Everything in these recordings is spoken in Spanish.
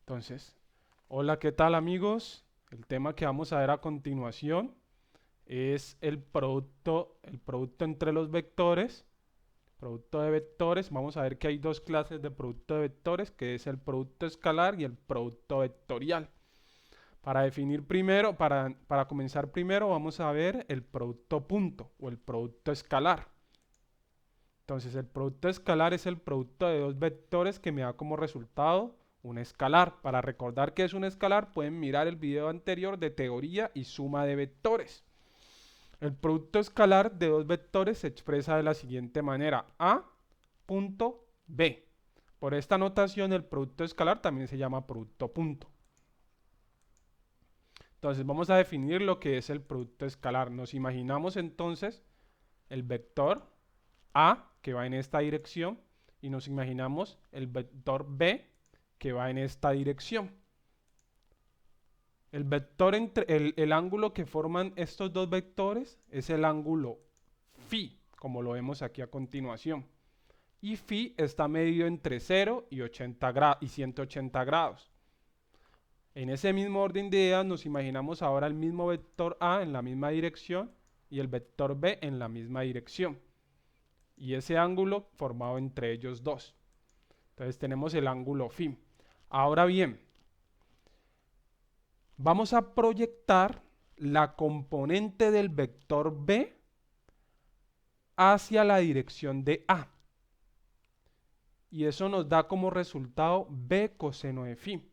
Entonces, hola, ¿qué tal amigos? El tema que vamos a ver a continuación es el producto entre los vectores, producto de vectores. Vamos a ver que hay dos clases de producto de vectores, que es el producto escalar y el producto vectorial. Para definir primero, para comenzar primero, vamos a ver el producto punto o el producto escalar. Entonces, el producto escalar es el producto de dos vectores que me da como resultado un escalar. Para recordar que es un escalar, pueden mirar el video anterior de teoría y suma de vectores. El producto escalar de dos vectores se expresa de la siguiente manera: A punto B. Por esta notación, el producto escalar también se llama producto punto. Entonces, vamos a definir lo que es el producto escalar. Nos imaginamos entonces el vector A, que va en esta dirección, y nos imaginamos el vector B, que va en esta dirección. El ángulo que forman estos dos vectores es el ángulo phi, como lo vemos aquí a continuación. Y phi está medido entre 0 y 180 grados. En ese mismo orden de ideas nos imaginamos ahora el mismo vector A en la misma dirección y el vector B en la misma dirección. Y ese ángulo formado entre ellos dos. Entonces tenemos el ángulo phi. Ahora bien, vamos a proyectar la componente del vector B hacia la dirección de A. Y eso nos da como resultado B coseno de phi,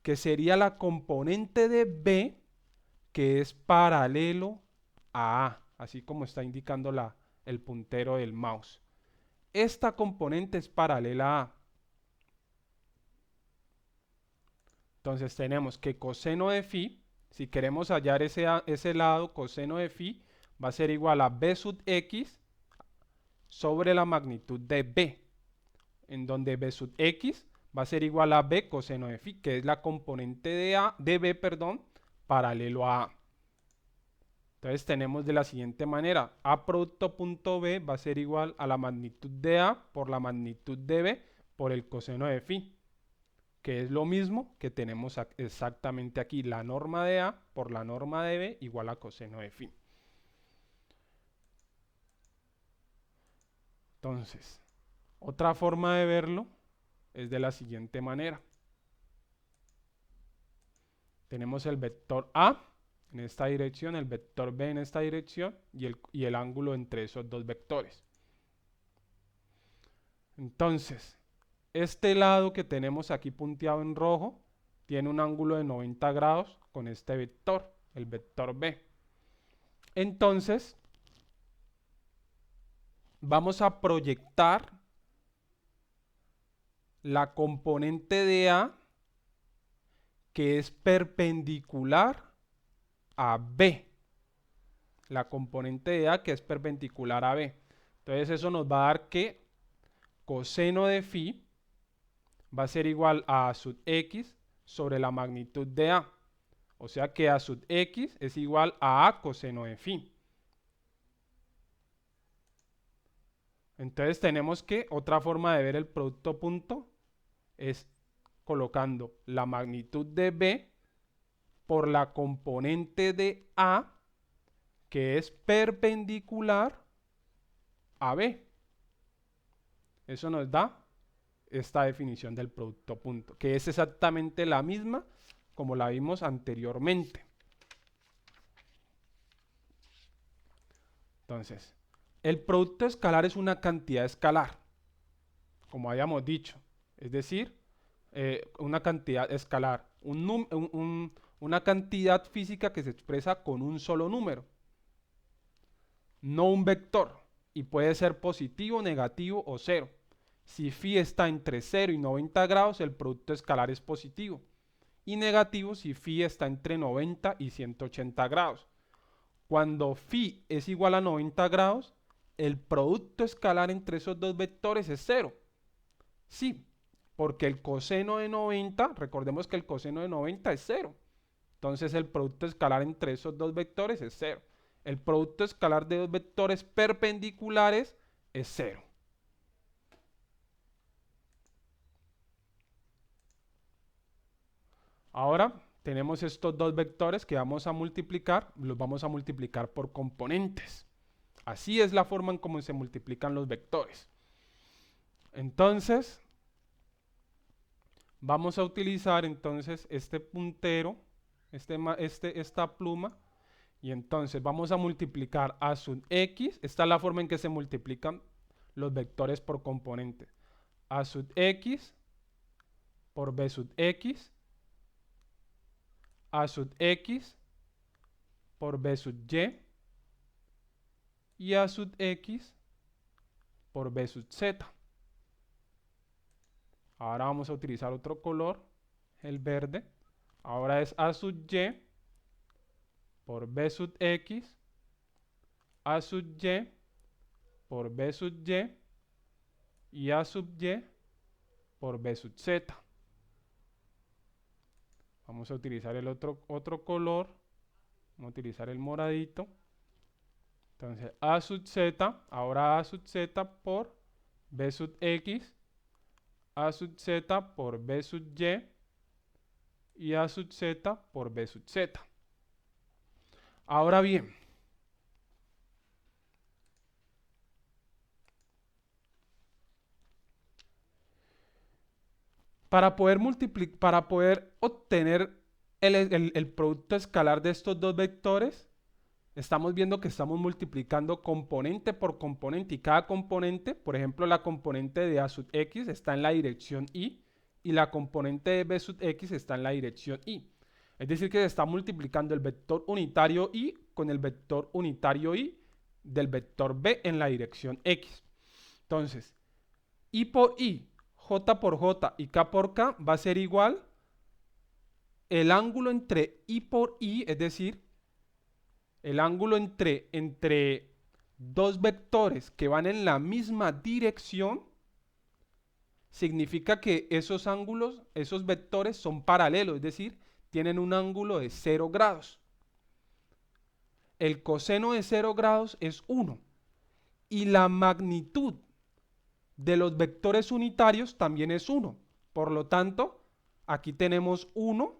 que sería la componente de B que es paralelo a A, así como está indicando el puntero del mouse. Esta componente es paralela a A. Entonces tenemos que coseno de phi, si queremos hallar ese lado, coseno de phi va a ser igual a B sub x sobre la magnitud de B, en donde B sub x va a ser igual a B coseno de phi, que es la componente de B, paralelo a A. Entonces tenemos de la siguiente manera: A producto punto B va a ser igual a la magnitud de A por la magnitud de B por el coseno de phi, que es lo mismo que tenemos exactamente aquí, la norma de A por la norma de B igual a coseno de phi. Entonces, otra forma de verlo es de la siguiente manera. Tenemos el vector A en esta dirección, el vector B en esta dirección y el ángulo entre esos dos vectores. Entonces, este lado que tenemos aquí punteado en rojo tiene un ángulo de 90 grados con este vector, el vector B. Entonces, vamos a proyectar la componente de A que es perpendicular a B. La componente de A que es perpendicular a B. Entonces eso nos va a dar que coseno de phi va a ser igual a A sub x sobre la magnitud de A. O sea que A sub x es igual a A coseno de phi. Entonces tenemos que otra forma de ver el producto punto es colocando la magnitud de B por la componente de A que es perpendicular a B. Eso nos da esta definición del producto punto, que es exactamente la misma como la vimos anteriormente. Entonces, el producto escalar es una cantidad escalar, como habíamos dicho, es decir, una cantidad escalar, una cantidad física que se expresa con un solo número, no un vector, y puede ser positivo, negativo o cero. Si phi está entre 0 y 90 grados, el producto escalar es positivo, y negativo si phi está entre 90 y 180 grados. Cuando phi es igual a 90 grados, el producto escalar entre esos dos vectores es cero. Sí, porque el coseno de 90, recordemos que el coseno de 90 es cero. Entonces el producto escalar entre esos dos vectores es cero. El producto escalar de dos vectores perpendiculares es cero. Ahora tenemos estos dos vectores que vamos a multiplicar, los vamos a multiplicar por componentes. Así es la forma en cómo se multiplican los vectores. Entonces, vamos a utilizar entonces este puntero, esta pluma, y entonces vamos a multiplicar a sub x. Esta es la forma en que se multiplican los vectores por componentes. A sub x por b sub x, a sub x por b sub y a sub x por b sub z. Ahora vamos a utilizar otro color, el verde. Ahora es a sub y por b sub x, a sub y por b sub y a sub y por b sub z. Vamos a utilizar el otro color. Vamos a utilizar el moradito. Entonces a sub z, ahora a sub z por b sub x, a sub z por b sub y a sub z por b sub z. Ahora bien, para poder obtener el producto escalar de estos dos vectores, estamos viendo que estamos multiplicando componente por componente y cada componente, por ejemplo, la componente de a sub x está en la dirección y la componente de b sub x está en la dirección y. Es decir, que se está multiplicando el vector unitario y con el vector unitario y del vector b en la dirección x. Entonces, y por y, j por j y k por k va a ser igual el ángulo entre y por y, es decir, el ángulo entre dos vectores que van en la misma dirección, significa que esos ángulos, esos vectores son paralelos, es decir, tienen un ángulo de 0 grados. El coseno de 0 grados es 1 y la magnitud de los vectores unitarios también es 1. Por lo tanto, aquí tenemos 1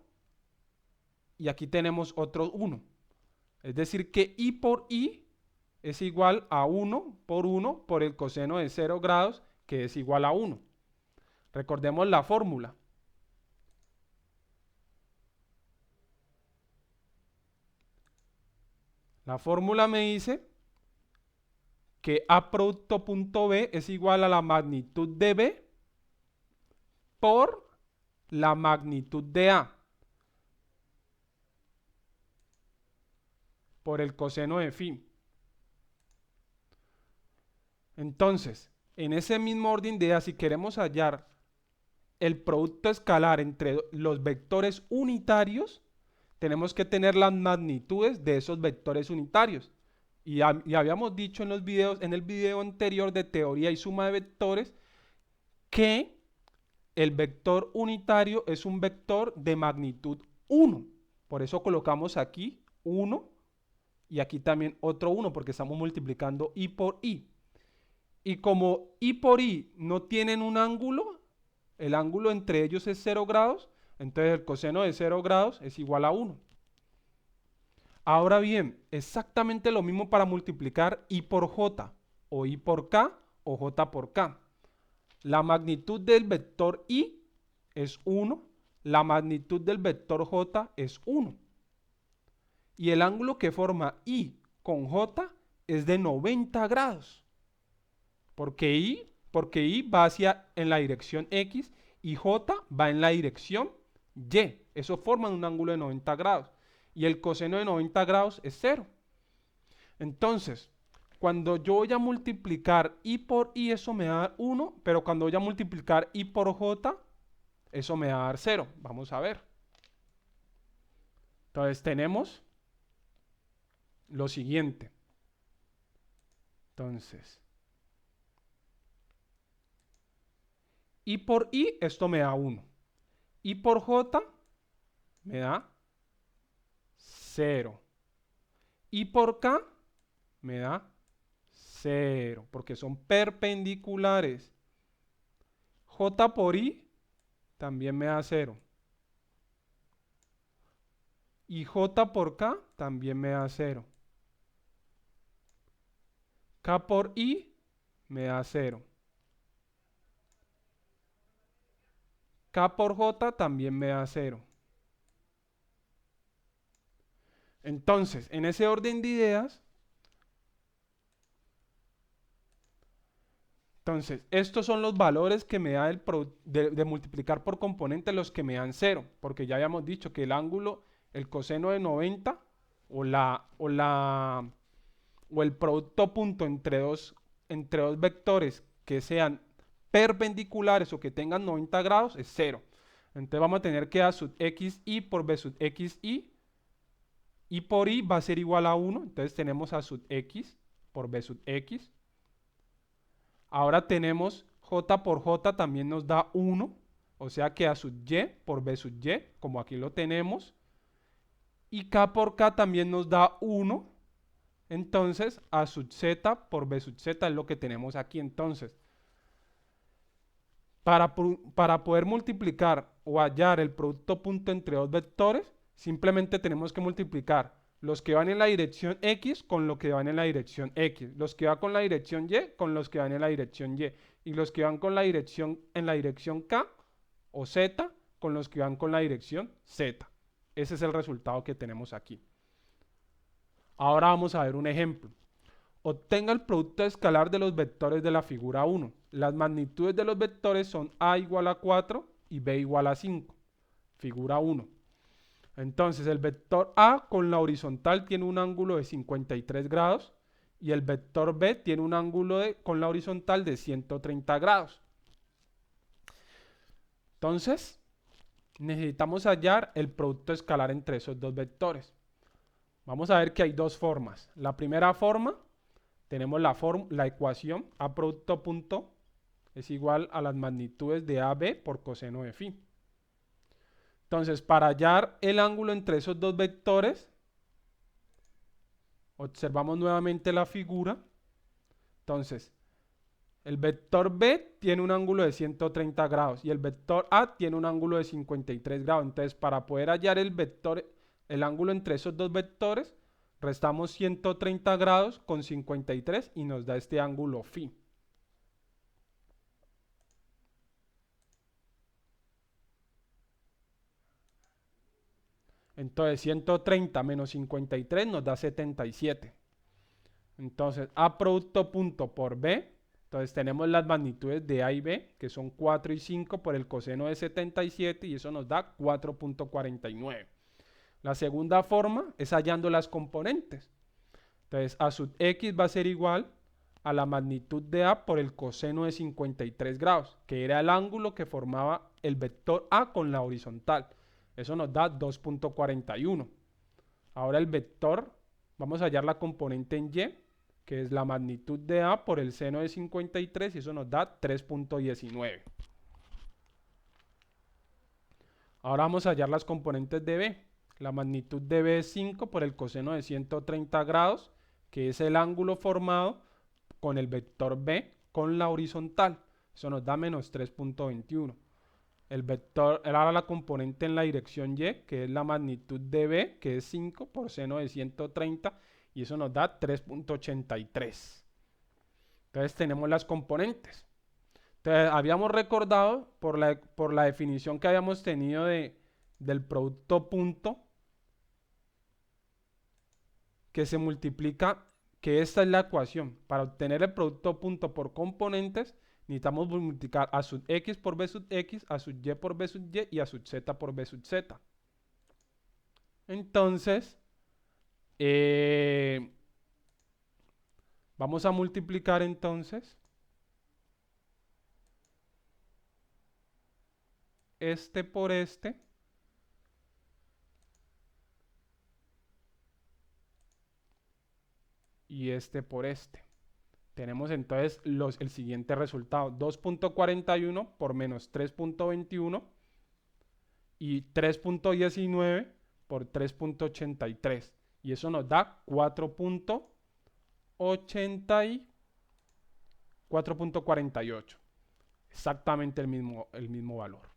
y aquí tenemos otro 1. Es decir, que y por y es igual a 1 por el coseno de 0 grados, que es igual a 1. Recordemos la fórmula. La fórmula me dice que A producto punto B es igual a la magnitud de B por la magnitud de A por el coseno de phi. Entonces, en ese mismo orden de ideas, si queremos hallar el producto escalar entre los vectores unitarios, tenemos que tener las magnitudes de esos vectores unitarios. Y habíamos dicho en los videos, en el video anterior de teoría y suma de vectores, que el vector unitario es un vector de magnitud 1. Por eso colocamos aquí 1 y aquí también otro 1, porque estamos multiplicando y por y. Y como y por y no tienen un ángulo, el ángulo entre ellos es 0 grados, entonces el coseno de 0 grados es igual a 1. Ahora bien, exactamente lo mismo para multiplicar y por j, o y por k, o j por k. La magnitud del vector y es 1, la magnitud del vector j es 1. Y el ángulo que forma y con j es de 90 grados. Porque y va en la dirección x y j va en la dirección y. Eso forma un ángulo de 90 grados. Y el coseno de 90 grados es 0. Entonces, cuando yo voy a multiplicar y por y, eso me da 1, pero cuando voy a multiplicar y por j, eso me va a dar 0. Vamos a ver. Entonces tenemos lo siguiente. Entonces, y por y, esto me da 1. Y por j me da 0. Y por k me da 0, porque son perpendiculares. J por i también me da 0. Y J por K también me da 0. K por I me da 0. K por J también me da 0. Entonces, en ese orden de ideas, estos son los valores que me da de multiplicar por componente los que me dan 0, porque ya habíamos dicho que el ángulo, el coseno de 90 o o el producto punto entre dos vectores que sean perpendiculares o que tengan 90 grados es 0. Entonces vamos a tener que A sub xy por B sub xy, y por i va a ser igual a 1, entonces tenemos A sub x por B sub x. Ahora tenemos J por J también nos da 1, o sea que A sub y por B sub y, como aquí lo tenemos. Y K por K también nos da 1, entonces A sub Z por B sub Z es lo que tenemos aquí. Entonces, para poder multiplicar o hallar el producto punto entre dos vectores, simplemente tenemos que multiplicar los que van en la dirección X con los que van en la dirección X, los que van con la dirección Y con los que van en la dirección y los que van con la dirección en la dirección K o Z con los que van con la dirección Z. Ese es el resultado que tenemos aquí. Ahora vamos a ver un ejemplo. Obtenga el producto escalar de los vectores de la figura 1. Las magnitudes de los vectores son A igual a 4 y B igual a 5. Figura 1. Entonces el vector A con la horizontal tiene un ángulo de 53 grados y el vector B tiene un ángulo con la horizontal de 130 grados. Entonces necesitamos hallar el producto escalar entre esos dos vectores. Vamos a ver que hay dos formas. La primera forma, tenemos la ecuación A producto punto es igual a las magnitudes de AB por coseno de phi. Entonces, para hallar el ángulo entre esos dos vectores, observamos nuevamente la figura. Entonces, el vector B tiene un ángulo de 130 grados y el vector A tiene un ángulo de 53 grados. Entonces, para poder hallar el ángulo entre esos dos vectores, restamos 130 grados con 53 y nos da este ángulo phi. Entonces 130 menos 53 nos da 77. Entonces A producto punto por B. Entonces tenemos las magnitudes de A y B, que son 4 y 5 por el coseno de 77 y eso nos da 4.49. La segunda forma es hallando las componentes. Entonces A sub x va a ser igual a la magnitud de A por el coseno de 53 grados, que era el ángulo que formaba el vector A con la horizontal. Eso nos da 2.41. Ahora el vector, vamos a hallar la componente en Y, que es la magnitud de A por el seno de 53 y eso nos da 3.19. Ahora vamos a hallar las componentes de B. La magnitud de B es 5 por el coseno de 130 grados, que es el ángulo formado con el vector B con la horizontal. Eso nos da menos 3.21. El vector, ahora la componente en la dirección Y, que es la magnitud de B, que es 5 por seno de 130, y eso nos da 3.83. Entonces tenemos las componentes. Entonces habíamos recordado por la definición que habíamos tenido del producto punto, que se multiplica, que esta es la ecuación. Para obtener el producto punto por componentes, necesitamos multiplicar A sub x por B sub x, A sub y por B sub y y A sub z por B sub z. Entonces, vamos a multiplicar entonces este por este. Y este por este. Tenemos entonces el siguiente resultado. 2.41 por menos 3.21 y 3.19 por 3.83. Y eso nos da 4.48. Exactamente el mismo valor.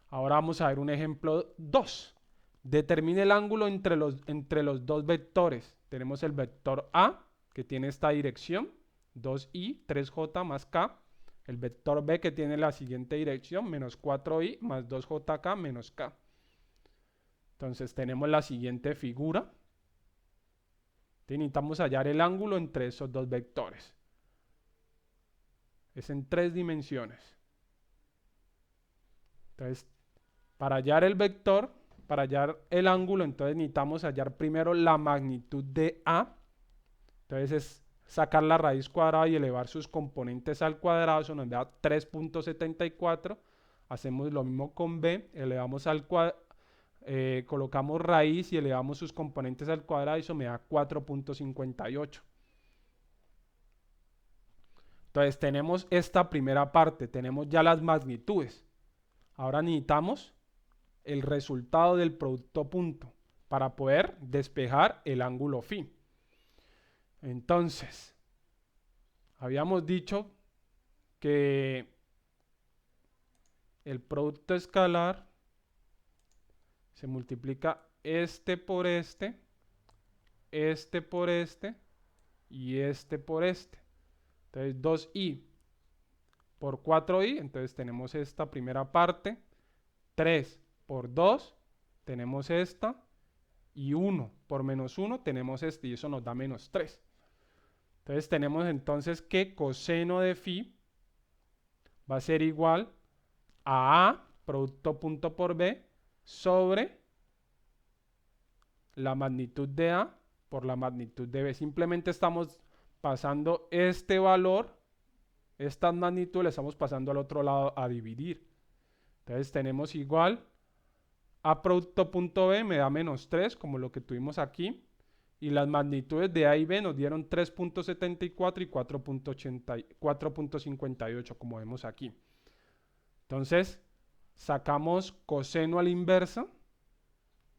Ahora vamos a ver un ejemplo 2. Determine el ángulo entre los dos vectores. Tenemos el vector A, que tiene esta dirección, 2i, 3j más k. El vector B, que tiene la siguiente dirección, menos 4i más 2jk menos k. Entonces tenemos la siguiente figura. Necesitamos hallar el ángulo entre esos dos vectores. Es en 3 dimensiones. Entonces, para hallar el vector, para hallar el ángulo, entonces necesitamos hallar primero la magnitud de A. Entonces es sacar la raíz cuadrada y elevar sus componentes al cuadrado. Eso nos da 3.74. Hacemos lo mismo con B. Elevamos al cuadrado. Colocamos raíz y elevamos sus componentes al cuadrado y eso me da 4.58. Entonces tenemos esta primera parte, tenemos ya las magnitudes. Ahora necesitamos el resultado del producto punto para poder despejar el ángulo phi. Entonces, habíamos dicho que el producto escalar se multiplica este por este por este y este por este. Entonces 2i por 4i, entonces tenemos esta primera parte. 3 por 2 tenemos esta. Y 1 por menos 1 tenemos este y eso nos da menos 3. Entonces tenemos entonces que coseno de phi va a ser igual a A, producto punto por B, sobre la magnitud de A por la magnitud de B. Simplemente estamos pasando este valor, esta magnitud, le estamos pasando al otro lado a dividir. Entonces tenemos igual A producto punto B me da menos 3, como lo que tuvimos aquí. Y las magnitudes de A y B nos dieron 3.74 y 4.58, como vemos aquí. Entonces, sacamos coseno a la inversa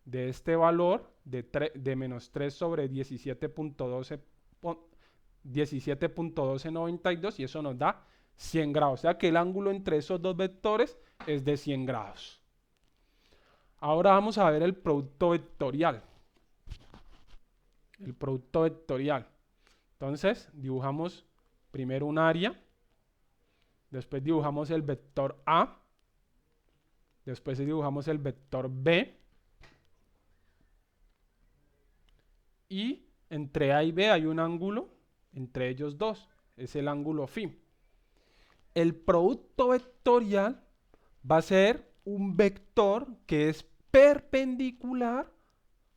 de este valor de menos 3 sobre 17.1292 y eso nos da 100 grados. O sea que el ángulo entre esos dos vectores es de 100 grados. Ahora vamos a ver el producto vectorial. El producto vectorial. Entonces, dibujamos primero un área. Después dibujamos el vector A. Después dibujamos el vector B. Y entre A y B hay un ángulo entre ellos dos. Es el ángulo phi. El producto vectorial va a ser un vector que es perpendicular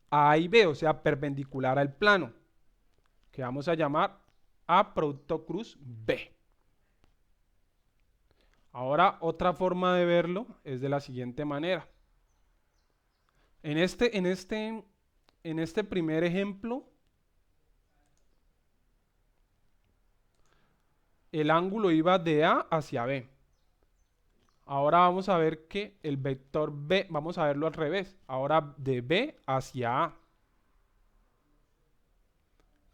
a A y B, o sea, perpendicular al plano, que vamos a llamar A producto cruz B. Ahora, otra forma de verlo es de la siguiente manera. En este primer ejemplo, el ángulo iba de A hacia B. Ahora vamos a ver que el vector B, vamos a verlo al revés. Ahora de B hacia A.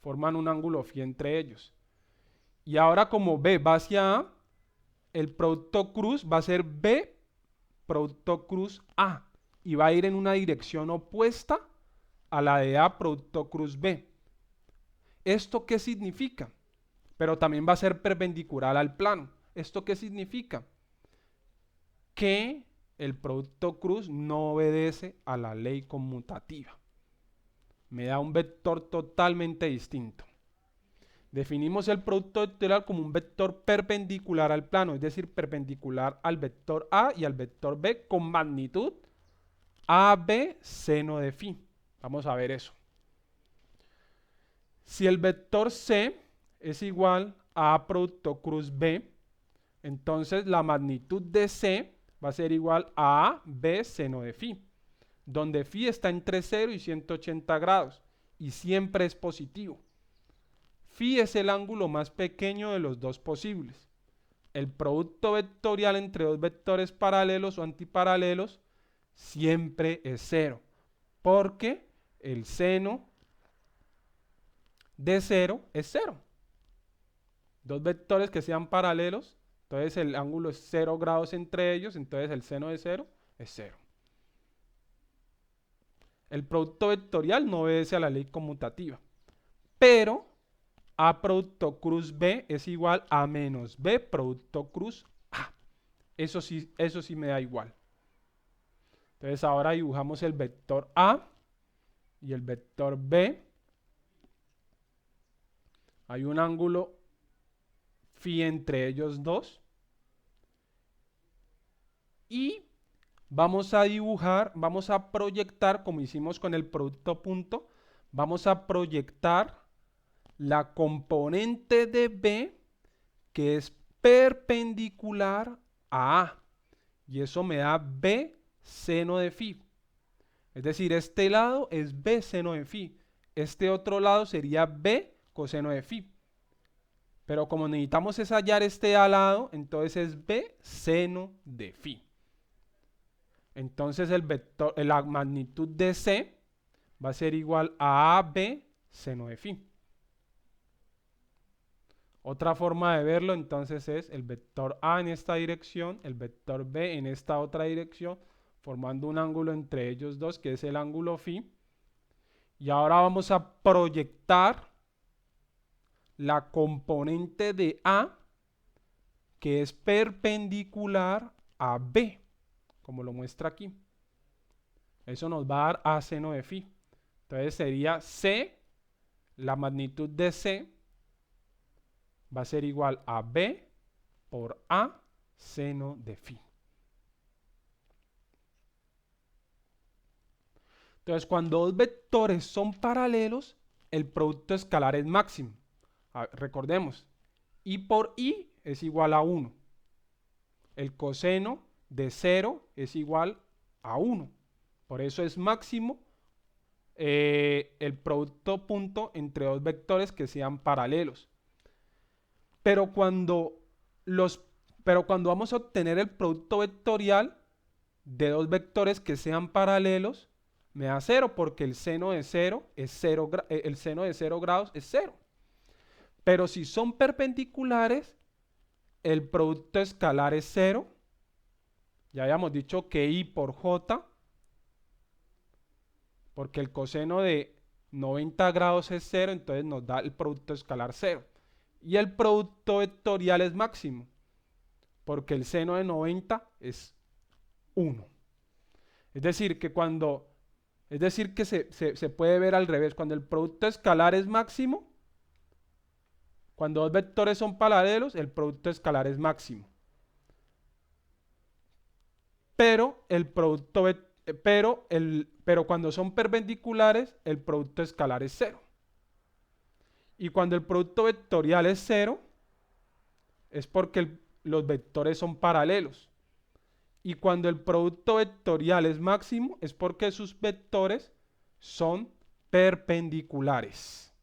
Forman un ángulo phi entre ellos. Y ahora como B va hacia A, el producto cruz va a ser B producto cruz A. Y va a ir en una dirección opuesta a la de A producto cruz B. ¿Esto qué significa? Pero también va a ser perpendicular al plano. ¿Esto qué significa? Que el producto cruz no obedece a la ley conmutativa. Me da un vector totalmente distinto. Definimos el producto vectorial como un vector perpendicular al plano, es decir, perpendicular al vector A y al vector B con magnitud AB seno de phi. Vamos a ver eso. Si el vector C es igual a A producto cruz B, entonces la magnitud de C va a ser igual a B seno de phi, donde phi está entre 0 y 180 grados y siempre es positivo. Phi es el ángulo más pequeño de los dos posibles. El producto vectorial entre dos vectores paralelos o antiparalelos siempre es 0, porque el seno de 0 es 0. Dos vectores que sean paralelos, entonces el ángulo es 0 grados entre ellos, entonces el seno de 0 es 0. El producto vectorial no obedece a la ley conmutativa. Pero A producto cruz B es igual a menos B producto cruz A. Eso sí me da igual. Entonces ahora dibujamos el vector A y el vector B. Hay un ángulo phi entre ellos dos. Y vamos a dibujar, vamos a proyectar, como hicimos con el producto punto, vamos a proyectar la componente de B que es perpendicular a A. Y eso me da B seno de phi. Es decir, este lado es B seno de phi. Este otro lado sería B coseno de phi. Pero como necesitamos es hallar este lado, entonces es B seno de phi. Entonces el vector, la magnitud de C va a ser igual a AB seno de phi. Otra forma de verlo entonces es el vector A en esta dirección, el vector B en esta otra dirección, formando un ángulo entre ellos dos que es el ángulo phi. Y ahora vamos a proyectar la componente de A que es perpendicular a B, como lo muestra aquí. Eso nos va a dar A seno de phi. Entonces sería C, la magnitud de C va a ser igual a B por A seno de phi. Entonces, cuando dos vectores son paralelos, el producto escalar es máximo. Recordemos, I por I es igual a 1. El coseno de 0 es igual a 1. Por eso es máximo el producto punto entre dos vectores que sean paralelos. Pero cuando vamos a obtener el producto vectorial de dos vectores que sean paralelos, me da 0 porque el seno de 0 es 0, el seno de 0 grados es 0. Pero si son perpendiculares, el producto escalar es 0. Ya habíamos dicho que I por J, porque el coseno de 90 grados es 0, entonces nos da el producto escalar 0. Y el producto vectorial es máximo, porque el seno de 90 es 1. Es decir, que se puede ver al revés. Cuando el producto escalar es máximo, cuando dos vectores son paralelos, el producto escalar es máximo. Pero cuando son perpendiculares, el producto escalar es 0. Y cuando el producto vectorial es 0, es porque los vectores son paralelos. Y cuando el producto vectorial es máximo, es porque sus vectores son perpendiculares.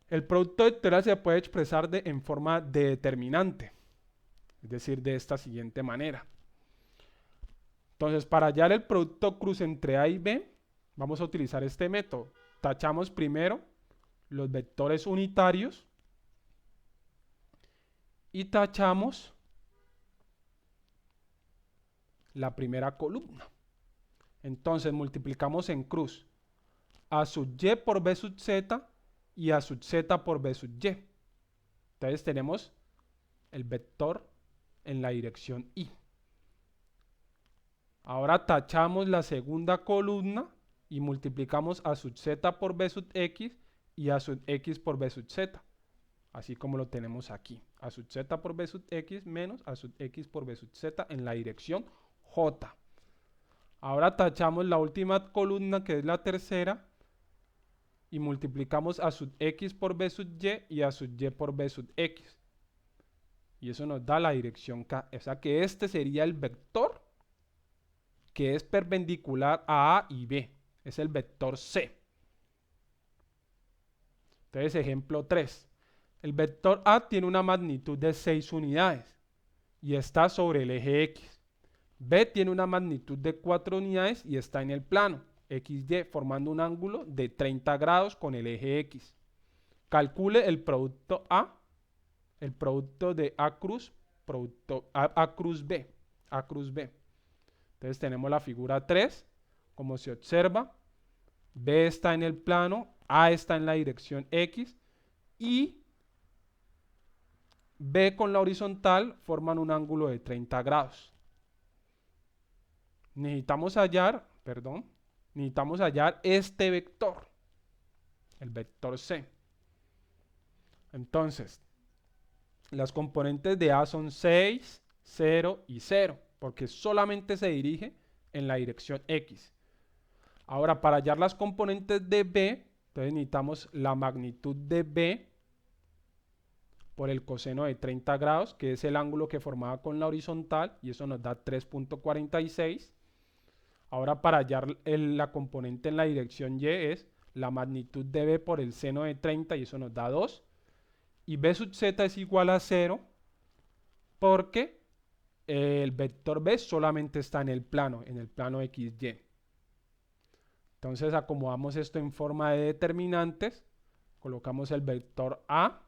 El producto vectorial se puede expresar en forma de determinante, es decir, de esta siguiente manera. Entonces, para hallar el producto cruz entre A y B, vamos a utilizar este método. Tachamos primero los vectores unitarios y tachamos la primera columna. Entonces multiplicamos en cruz A sub y por B sub z y A sub z por B sub y. Entonces tenemos el vector en la dirección I. Ahora tachamos la segunda columna y multiplicamos A sub z por B sub x y A sub x por B sub z. Así como lo tenemos aquí. A sub z por B sub x menos A sub x por B sub z en la dirección J. Ahora tachamos la última columna, que es la tercera, y multiplicamos A sub x por B sub y y A sub y por B sub x. Y eso nos da la dirección K. O sea que este sería el vector que es perpendicular a A y B. Es el vector C. Entonces, ejemplo 3. El vector A tiene una magnitud de 6 unidades y está sobre el eje X. B tiene una magnitud de 4 unidades y está en el plano XY, formando un ángulo de 30 grados con el eje X. Calcule el producto A, el producto de A cruz, A cruz B. Entonces tenemos la figura 3, como se observa, B está en el plano, A está en la dirección X y B con la horizontal forman un ángulo de 30 grados. Necesitamos hallar este vector, el vector C. Entonces, las componentes de A son 6, 0 y 0, porque solamente se dirige en la dirección X. Ahora, para hallar las componentes de B, entonces necesitamos la magnitud de B por el coseno de 30 grados, que es el ángulo que formaba con la horizontal, y eso nos da 3.46. Ahora, para hallar la componente en la dirección Y es la magnitud de B por el seno de 30, y eso nos da 2. Y B sub z es igual a 0, porque el vector B solamente está en el plano XY. Entonces acomodamos esto en forma de determinantes, colocamos el vector A,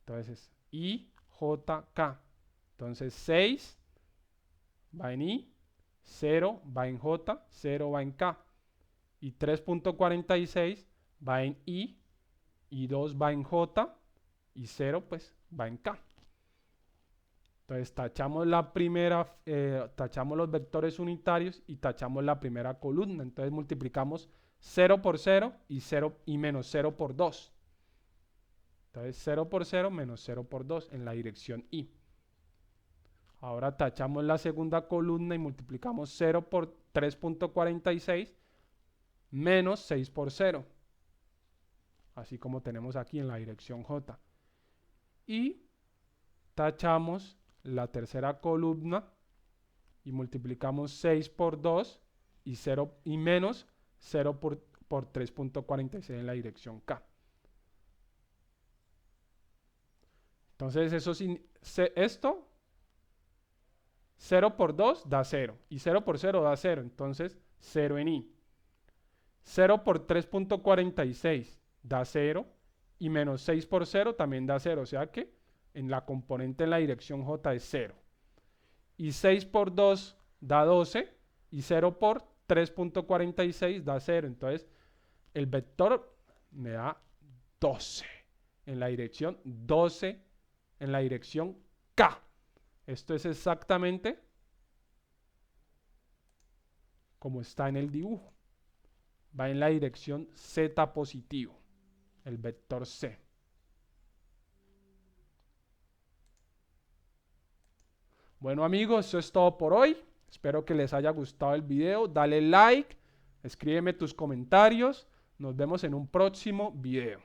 entonces I, J, K. Entonces 6 va en I, 0 va en J, 0 va en K. Y 3.46 va en I, y 2 va en J, y 0 pues va en K. Entonces tachamos tachamos los vectores unitarios y tachamos la primera columna. Entonces multiplicamos 0 por 0 y menos 0 por 2. Entonces 0 por 0 menos 0 por 2 en la dirección I. Ahora tachamos la segunda columna y multiplicamos 0 por 3.46 menos 6 por 0. Así como tenemos aquí en la dirección J. Y tachamos la tercera columna y multiplicamos 6 por 2 y menos 0 por 3.46 en la dirección K. Entonces esto 0 por 2 da 0 y 0 por 0 da 0, entonces 0 en I. 0 por 3.46 da 0 y menos 6 por 0 también da 0, o sea que en la componente en la dirección J es 0. Y 6 por 2 da 12 y 0 por 3.46 da 0. Entonces el vector me da 12 en la dirección 12 en la dirección K. Esto es exactamente como está en el dibujo. Va en la dirección Z positivo, el vector C. Bueno amigos, eso es todo por hoy. Espero que les haya gustado el video. Dale like, escríbeme tus comentarios. Nos vemos en un próximo video.